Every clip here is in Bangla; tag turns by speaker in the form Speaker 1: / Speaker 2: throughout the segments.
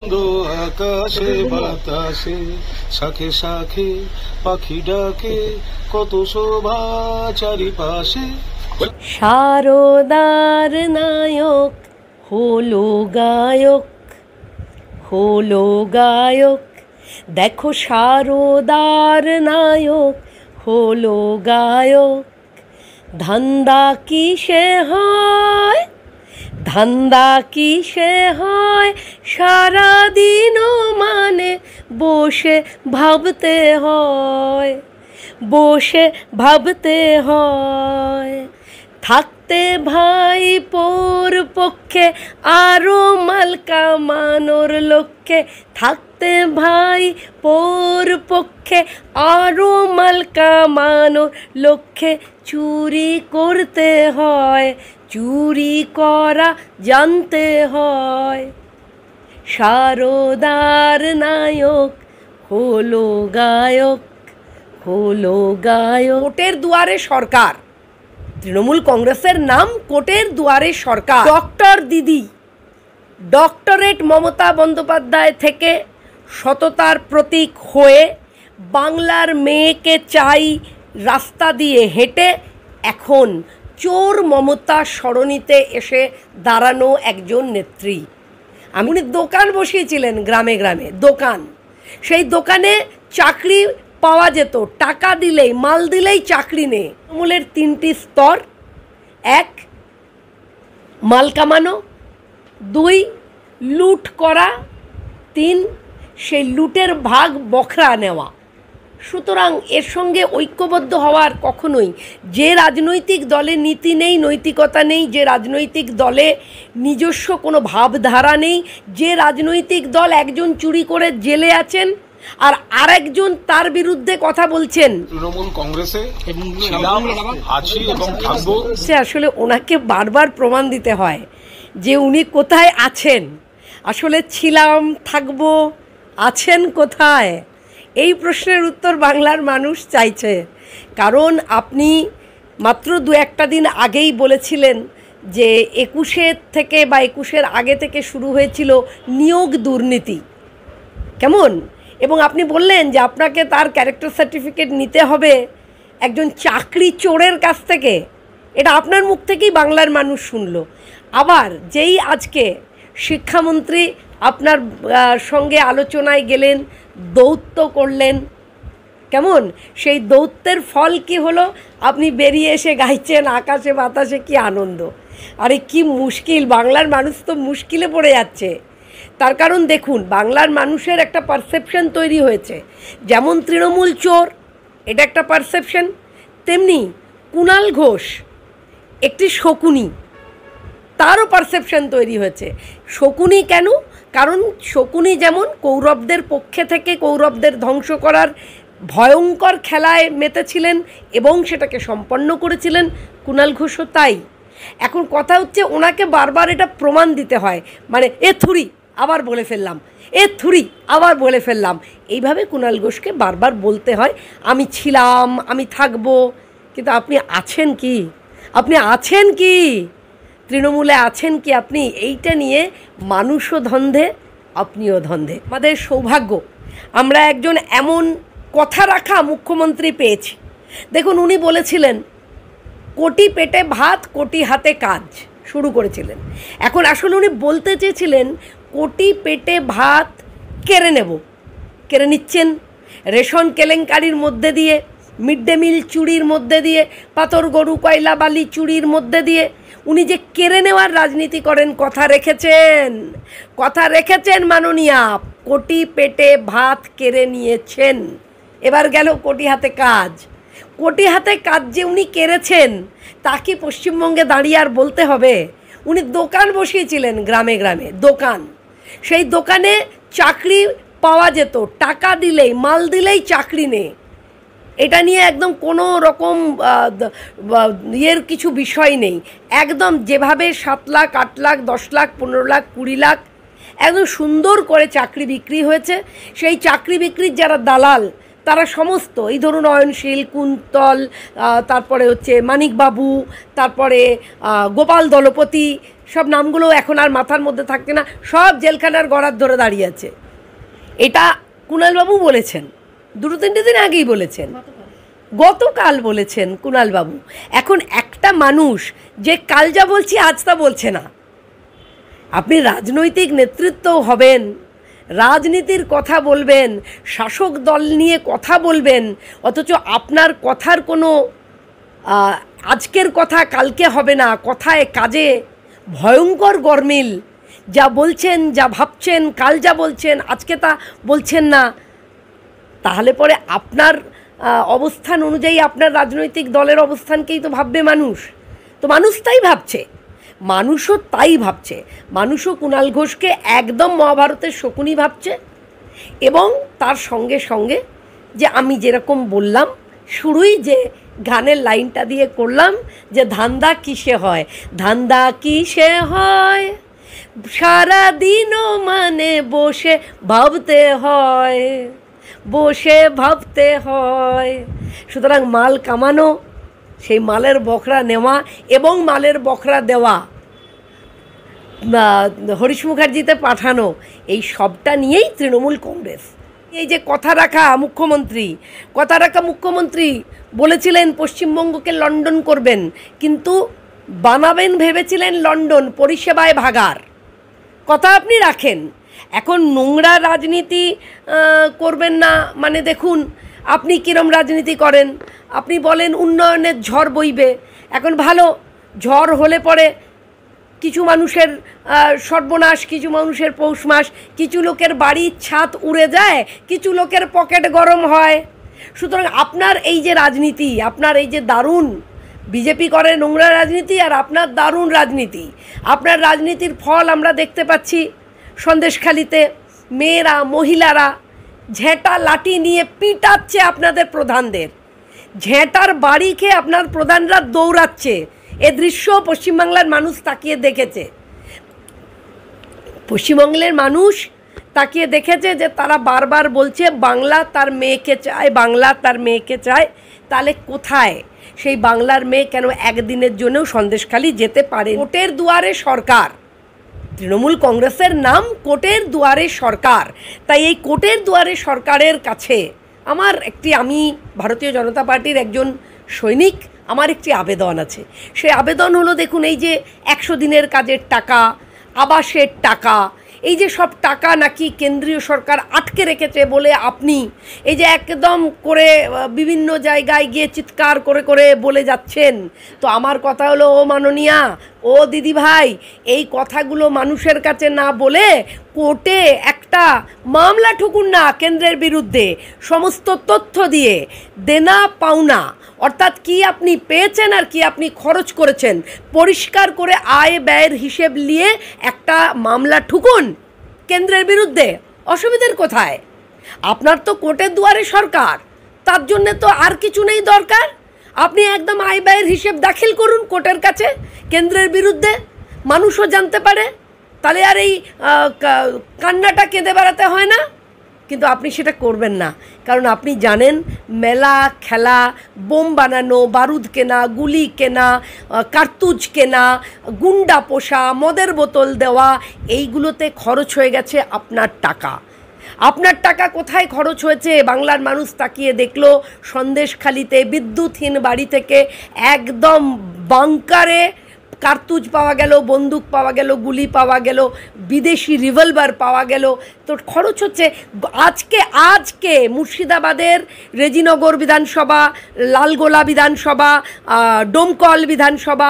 Speaker 1: দো আকাশে বাতাসে শাখে শাখে পাখি ডাকে কত শোভা চারিপাশে।
Speaker 2: সারদার নায়ক হলো গায়ক, হলো গায়ক। দেখো সারদার নায়ক হলো গায়ক। ধান্দা কিসে হয়, ধান্দা কিসে হয়, সারাদিনও মানে বসে ভাবতে হয়, বসে ভাবতে হয়। থাকতে ভাই পোর পক্ষে আরো মাল কামানোর লক্ষ্যে, থাকতে ভাই পোর পক্ষে আরো মাল কামানোর লক্ষ্যে চুরি করতে হয়, চুরি করা জানতে হয়। সারদার নায়ক হলো গায়ক, হলো গায়ক। কোটের দুয়ারে সরকার, তৃণমূল কংগ্রেসের নাম কোটের দুয়ারে সরকার। ডক্টর দিদি, ডক্টরেট মমতা বন্দ্যোপাধ্যায় থেকে সততার প্রতীক হয়ে বাংলার মেয়েকে চাই রাস্তা দিয়ে হেঁটে এখন চোর মমতা সরণিতে এসে দাঁড়ানো একজন নেত্রী। উনি দোকান বসিয়েছিলেন গ্রামে গ্রামে, দোকান। সেই দোকানে চাকরি পাওয়া যেত, টাকা দিলেই, মাল দিলেই চাকরি নেই। তৃণমূলের তিনটি স্তর: এক, মাল কামানো; দুই, লুট করা; তিন, সেই লুটের ভাগ বখরা নেওয়া। সুতরাং এর সঙ্গে ঐক্যবদ্ধ হওয়ার কখনোই, যে রাজনৈতিক দলে নীতি নেই, নৈতিকতা নেই, যে রাজনৈতিক দলে নিজস্ব কোনো ভাবধারা নেই, যে রাজনৈতিক দল একজন চুরি করে জেলে আছেন আর আরেকজন তার বিরুদ্ধে কথা বলছেন,
Speaker 1: তৃণমূল কংগ্রেসে ছিলাম, আছি এবং থাকবো।
Speaker 2: সে আসলে ওনাকে বারবার প্রমাণ দিতে হয় যে উনি কোথায় আছেন। আসলে ছিলাম, থাকবো, আছেন কোথায়? এই প্রশ্নের উত্তর বাংলার মানুষ চাইছে। কারণ আপনি মাত্র দু একটা দিন আগেই বলেছিলেন যে 21 থেকে বা 21-এর আগে থেকে শুরু হয়েছিল নিয়োগ দুর্নীতি, কেমন? এবং আপনি বললেন যে আপনাকে তার ক্যারেক্টার সার্টিফিকেট নিতে হবে একজন চাকরি চোরের কাছ থেকে। এটা আপনার মুখ থেকেই বাংলার মানুষ শুনল। আবার যেই আজকে শিক্ষামন্ত্রী আপনার সঙ্গে আলোচনায় গেলেন, দৌত্য করলেন, কেমন? সেই দৌত্যের ফল কি হলো? আপনি বেরিয়ে এসে গাইছেন আকাশে বাতাসে, কি আনন্দ! আরে কি মুশকিল, বাংলার মানুষ তো মুশকিলে পড়ে যাচ্ছে। তার কারণ দেখুন, বাংলার মানুষের একটা পারসেপশন তৈরি হয়েছে। যেমন তৃণমূল চোর, এটা একটা পারসেপশন, তেমনি কুণাল ঘোষ একটি শকুনি, তারও পারসেপশন তৈরি হয়েছে। শকুনি কেন? কারণ শকুনি যেমন কৌরবদের পক্ষে থেকে কৌরবদের ধ্বংস করার ভয়ঙ্কর খেলায় মেতেছিলেন এবং সেটাকে সম্পন্ন করেছিলেন, কুণাল ঘোষও তাই। এখন কথা হচ্ছে ওনাকে বারবার এটা প্রমাণ দিতে হয়, মানে এ থুরি আবার বলে ফেললাম, এ থুরি আবার বলে ফেললাম, এইভাবে কুণাল ঘোষকে বারবার বলতে হয় আমি ছিলাম, আমি থাকবো। কিন্তু আপনি আছেন কি? আপনি আছেন কি? তৃণমূলে আছেন কি আপনি? এইটা নিয়ে মানুষও ধন্ধে, আপনিও ধন্ধে। আমাদের সৌভাগ্য আমরা একজন এমন কথা রাখা মুখ্যমন্ত্রী পেয়েছি। দেখুন, উনি বলেছিলেন কোটি পেটে ভাত, কোটি হাতে কাজ শুরু করেছিলেন। এখন আসলে উনি বলতে চেয়েছিলেন কোটি পেটে ভাত কেড়ে নেব, কেড়ে নিচ্ছেন রেশন কেলেঙ্কারির মধ্যে দিয়ে, মিড ডে মিল চুরির মধ্যে দিয়ে, পাথর গরু কয়লা বালি চুরির মধ্যে দিয়ে উনি যে কেড়ে নেওয়ার রাজনীতি করেন, কথা রেখেছেন, কথা রেখেছেন মাননীয়া। কোটি পেটে ভাত কেড়ে নিয়েছেন, এবার গেল কোটি হাতে কাজ। কোটি হাতে কাজ যে উনি কেড়েছেন তা কি পশ্চিমবঙ্গে দাঁড়িয়ে আর বলতে হবে? উনি দোকান বসিয়েছিলেন গ্রামে গ্রামে, দোকান। সেই দোকানে চাকরি পাওয়া যেত, টাকা দিলেই, মাল দিলেই চাকরি নেই। এটা নিয়ে একদম কোনো রকম ইয়ের কিছু বিষয় নেই। একদম যেভাবে 7 লাখ, 8 লাখ, 10 লাখ, 15 লাখ, 20 লাখ একদম সুন্দর করে চাকরি বিক্রি হয়েছে। সেই চাকরি বিক্রির যারা দালাল তারা সমস্ত এই ধরুন অয়নশীল, কুন্তল, তারপরে হচ্ছে মানিকবাবু, তারপরে গোপাল দলপতি, সব নামগুলো এখন আর মাথার মধ্যে থাকছে না, সব জেলখানার গড়ার ধরে দাঁড়িয়ে আছে। এটা কুণালবাবু বলেছেন, 2-3 দিন আগেই বলেছেন, গতকাল বলেছেন কুণালবাবু। এখন একটা মানুষ যে কাল যা বলছি আজ তা বলছে না। আপনি রাজনৈতিক নেতৃত্ব হবেন, রাজনীতির কথা বলবেন, শাসক দল নিয়ে কথা বলবেন, অথচ আপনার কথার কোনো আজকের কথা কালকে হবে না, কথায় কাজে ভয়ঙ্কর গরমিল। যা বলছেন, যা ভাবছেন, কাল যা বলছেন আজকে তা বলছেন না, তাহলে পরে আপনার অবস্থান অনুযায়ী আপনার রাজনৈতিক দলের অবস্থানকেই তো ভাববে মানুষ। তো মানুষ তাই ভাবছে, মানুষও তাই ভাবছে। মানুষও কুণাল ঘোষকে একদম মহাভারতের শকুনি ভাবছে। এবং তার সঙ্গে সঙ্গে যে আমি যেরকম বললাম শুরুই, যে গানের লাইনটা দিয়ে করলাম, যে ধান্দা কিসে হয়, ধান্দা কিসে হয়, সারাদিনও মানে বসে ভাবতে হয়, বসে ভাবতে হয়। সুতরাং মাল কামানো, সেই মালের বখরা নেওয়া এবং মালের বখরা দেওয়া, হরিশ মুখার্জিতে পাঠানো, এই সবটা নিয়েই তৃণমূল কংগ্রেস। এই যে কথা রাখা মুখ্যমন্ত্রী বলেছিলেন পশ্চিমবঙ্গকে লন্ডন করবেন, কিন্তু বানাবেন ভেবেছিলেন লন্ডন, পরিষেবায় ভাগার কথা আপনি রাখেন। এখন নোংরা রাজনীতি করবেন না, মানে দেখুন আপনি কিরম রাজনীতি করেন। আপনি বলেন উন্নয়নের ঝড় বইবে, এখন ভালো ঝড় হলে পরে কিছু মানুষের সর্বনাশ, কিছু মানুষের পৌষ মাস, কিছু লোকের বাড়ির ছাদ উড়ে যায়, কিছু লোকের পকেট গরম হয়। সুতরাং আপনার এই যে রাজনীতি, আপনার এই যে দারুণ, বিজেপি করে নোংরা রাজনীতি আর আপনার দারুণ রাজনীতি, আপনার রাজনীতির ফল আমরা দেখতে পাচ্ছি। সন্দেশখালিতে মেয়েরা, মহিলারা ঝেঁটা লাঠি নিয়ে পিটাচ্ছে আপনাদের প্রধানদের, ঝেঁটার বাড়ি খেয়ে আপনার প্রধানরা দৌড়াচ্ছে। এ দৃশ্য পশ্চিমবাংলার মানুষ তাকিয়ে দেখেছে। পশ্চিমবঙ্গের মানুষ তাকিয়ে দেখেছে যে তারা বারবার বলছে বাংলা তার মেয়েকে চায়, বাংলা তার মেয়েকে চায়। তাহলে কোথায় সেই বাংলার মেয়ে কেন একদিনের জন্যও সন্দেশখালি যেতে পারে? কোটের দুয়ারে সরকার, তৃণমূল কংগ্রেসের নাম কোটের দুয়ারে সরকার। তাই এই কোটের দুয়ারে সরকারের কাছে আমি ভারতীয় জনতা পার্টির একজন সৈনিক, আমার একটি আবেদন আছে। সেই আবেদন হলো, দেখুন এই যে 100 দিনের কাজের টাকা, আবাসের টাকা, এই যে সব টাকা নাকি কেন্দ্রীয় সরকার আটকে রেখেছে বলে আপনি এই যে একদম করে বিভিন্ন জায়গায় গিয়ে চিৎকার করে করে বলে যাচ্ছেন। তো আমার কথা হলো, ও মাননীয়া, ও দিদি ভাই, এই কথাগুলো মানুষের কাছে না বলে কোর্টে একটা মামলা ঠুকুন না কেন্দ্রের বিরুদ্ধে, সমস্ত তথ্য দিয়ে, দেনা পাওনা, অর্থাৎ কি আপনি পেয়েছেন আর কি আপনি খরচ করেছেন, পরিষ্কার করে আয় ব্যয়ের হিসেব নিয়ে একটা মামলা ঠুকুন কেন্দ্রের বিরুদ্ধে। অসুবিধার কোথায়? আপনার তো কোর্টের দুয়ারে সরকার, তার জন্যে তো আর কিছু নেই দরকার। আপনি একদম আয় ব্যয়ের হিসেব দাখিল করুন কোর্টের কাছে কেন্দ্রের বিরুদ্ধে, মানুষও জানতে পারে, তাহলে আর এই কান্নাটা কেঁদে বেড়াতে হয় না। কিন্তু আপনি সেটা করবেন না, কারণ আপনি জানেন মেলা খেলা, বোম বানানো, বারুদ কেনা, গুলি কেনা, কার্তুজ কেনা, গুন্ডা পোষা, মদের বোতল দেওয়া, এইগুলোতে খরচ হয়ে গেছে আপনার টাকা। আপনার টাকা কোথায় খরচ হয়েছে বাংলার মানুষ তাকিয়ে দেখলো। সন্দেশখালিতে বিদ্যুৎহীন বাড়ি থেকে একদম বাংকারে কার্তুজ পাওয়া গেল, বন্দুক পাওয়া গেল, গুলি পাওয়া গেল, বিদেশি রিভলভার পাওয়া গেল। তো খরচ হচ্ছে। আজকে মুর্শিদাবাদের রেজিনগর বিধানসভা, লালগোলা বিধানসভা, ডোমকল বিধানসভা,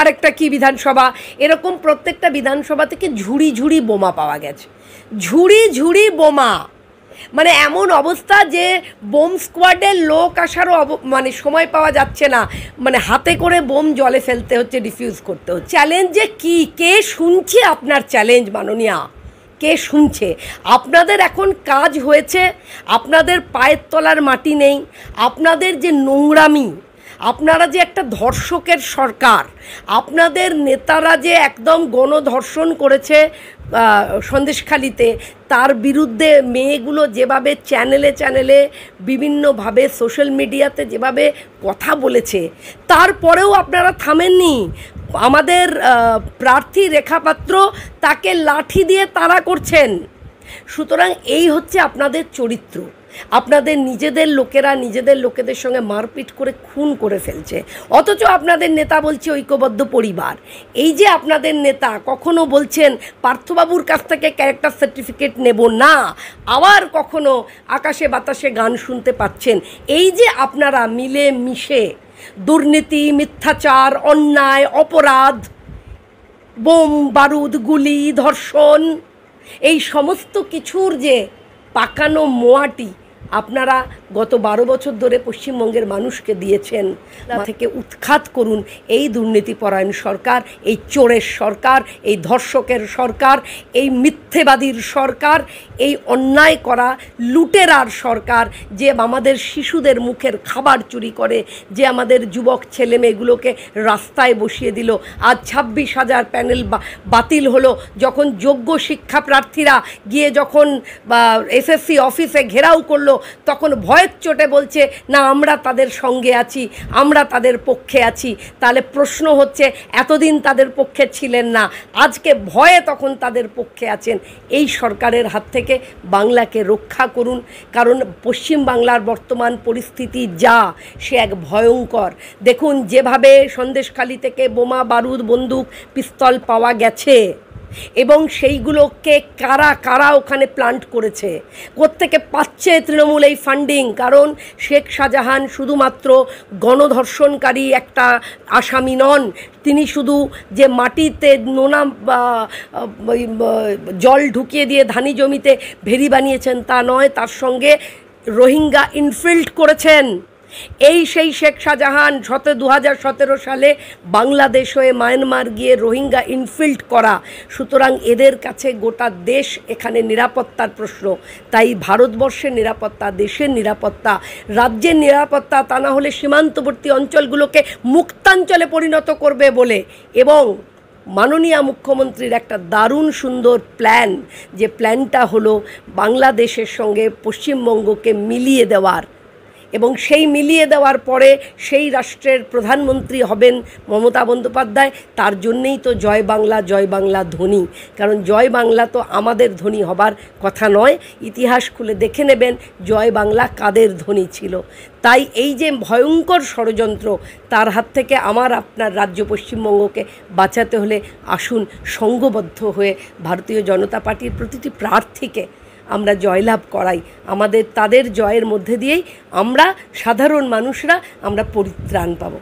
Speaker 2: আরেকটা কি বিধানসভা, এরকম প্রত্যেকটা বিধানসভা থেকে ঝুড়ি ঝুড়ি বোমা পাওয়া গেছে, ঝুড়ি ঝুড়ি বোমা। মানে এমন অবস্থা যে বোম স্কোয়াডের লোক আসারও সময় পাওয়া যাচ্ছে না, মানে হাতে করে বোম জলে ফেলতে হচ্ছে, ডিফিউজ করতে হচ্ছে। চ্যালেঞ্জে কি, কে শুনছে আপনার চ্যালেঞ্জ মাননীয়া? কে শুনছে? আপনাদের এখন কাজ হয়েছে, আপনাদের পায়ের তলার মাটি নেই, আপনাদের যে নোংরামি, আপনারা যে একটা ধর্ষকের সরকার, আপনাদের নেতারা যে একদম গণধর্ষণ করেছে সন্দেশখালিতে, তার বিরুদ্ধে মেয়েগুলো যেভাবে চ্যানেলে চ্যানেলে বিভিন্নভাবে সোশ্যাল মিডিয়াতে যেভাবে কথা বলেছে, তারপরেও আপনারা থামেননি। আমাদের প্রার্থী রেখা পাত্র, তাকে লাঠি দিয়ে তাড়া করছেন। সুতরাং এই হচ্ছে আপনাদের চরিত্র। আপনাদের নিজেদের লোকেরা নিজেদের লোকেদের সঙ্গে মারপিট করে খুন করে ফেলছে, অথচ আপনাদের নেতা বলছে ঐক্যবদ্ধ পরিবার। এই যে আপনাদের নেতা কখনো বলছেন পার্থবাবুর কাছ থেকে ক্যারেক্টার সার্টিফিকেট নেব না, আবার কখনো আকাশে বাতাসে গান শুনতে পাচ্ছেন। এই যে আপনারা মিলে মিশে দুর্নীতি, মিথ্যাচার, অন্যায়, অপরাধ, বোম বারুদ, গুলি, ধর্ষণ, এই সমস্ত কিছুর যে পাকানো মোয়াটি আপনারা গত 12 বছর ধরে পশ্চিমবঙ্গের মানুষকে দিয়েছেন, থেকে উৎখাত করুন এই দুর্নীতিপরায়ণ সরকার, এই চোরের সরকার, এই ধর্ষকের সরকার, এই মিথ্যেবাদীর সরকার, এই অন্যায় করা লুটেরার সরকার, যে আমাদের শিশুদের মুখের খাবার চুরি করে, যে আমাদের যুবক ছেলে মেয়েগুলোকে রাস্তায় বসিয়ে দিল। আজ 26,000 প্যানেল বাতিল হলো, যখন যোগ্য শিক্ষা প্রার্থীরা গিয়ে যখন এসএসসি অফিসে ঘেরাও করলো, তখন ভয়ের চোটে বলছে না আমরা তাদের সঙ্গে আছি, আমরা তাদের পক্ষে আছি। তাহলে প্রশ্ন হচ্ছে, এতদিন তাদের পক্ষে ছিলেন না, আজকে ভয়ে তখন তাদের পক্ষে আছেন। এই সরকারের হাত থেকে বাংলাকে রক্ষা করুন, কারণ পশ্চিম বাংলার বর্তমান পরিস্থিতি যা, সে এক ভয়ঙ্কর। দেখুন যেভাবে সন্দেশখালি থেকে বোমা বারুদ বন্দুক পিস্তল পাওয়া গেছে, এবং সেইগুলোকে কারা কারা ওখানে প্লান্ট করেছে, কোত্থেকে পাচ্ছে তৃণমূল এই ফান্ডিং। কারণ শেখ শাহজাহান শুধুমাত্র গণধর্ষণকারী একটা আসামি নন, তিনি শুধু যে মাটিতে নোনা জল ঢুকিয়ে দিয়ে ধানি জমিতে ভেরি বানিয়েছেন তা নয়, তার সঙ্গে রোহিঙ্গা ইনফিল্ড করেছেন। এই সেই শেখ শাহজাহান 2017 সালে বাংলাদেশ হয়ে মায়ানমার গিয়ে রোহিঙ্গা ইনফিল্ড করা। সুতরাং এদের কাছে গোটা দেশ এখানে নিরাপত্তার প্রশ্ন। তাই ভারতবর্ষের নিরাপত্তা, দেশের নিরাপত্তা, রাজ্যের নিরাপত্তা, তা না হলে সীমান্তবর্তী অঞ্চলগুলোকে মুক্তাঞ্চলে পরিণত করবে বলে, এবং মাননীয় মুখ্যমন্ত্রীর একটা দারুণ সুন্দর প্ল্যান, যে প্ল্যানটা হলো বাংলাদেশের সঙ্গে পশ্চিমবঙ্গকে মিলিয়ে দেওয়ার, এবং সেই মিলিয়ে দেওয়ার পরে সেই রাষ্ট্রের প্রধানমন্ত্রী হবেন মমতা বন্দ্যোপাধ্যায়। তার জন্যেই তো জয় বাংলা ধ্বনি, কারণ জয় বাংলা তো আমাদের ধ্বনি হবার কথা নয়। ইতিহাস খুলে দেখে নেবেন জয় বাংলা কাদের ধ্বনি ছিল। তাই এই যে ভয়ঙ্কর ষড়যন্ত্র, তার হাত থেকে আমার আপনার রাজ্য পশ্চিমবঙ্গকে বাঁচাতে হলে আসুন সংঘবদ্ধ হয়ে ভারতীয় জনতা পার্টির প্রতিটি প্রার্থীকে আমরা জয়লাভ করাই। তাদের জয়ের মধ্যে দিয়েই আমরা সাধারণ মানুষরা আমরা পরিত্রাণ পাবো।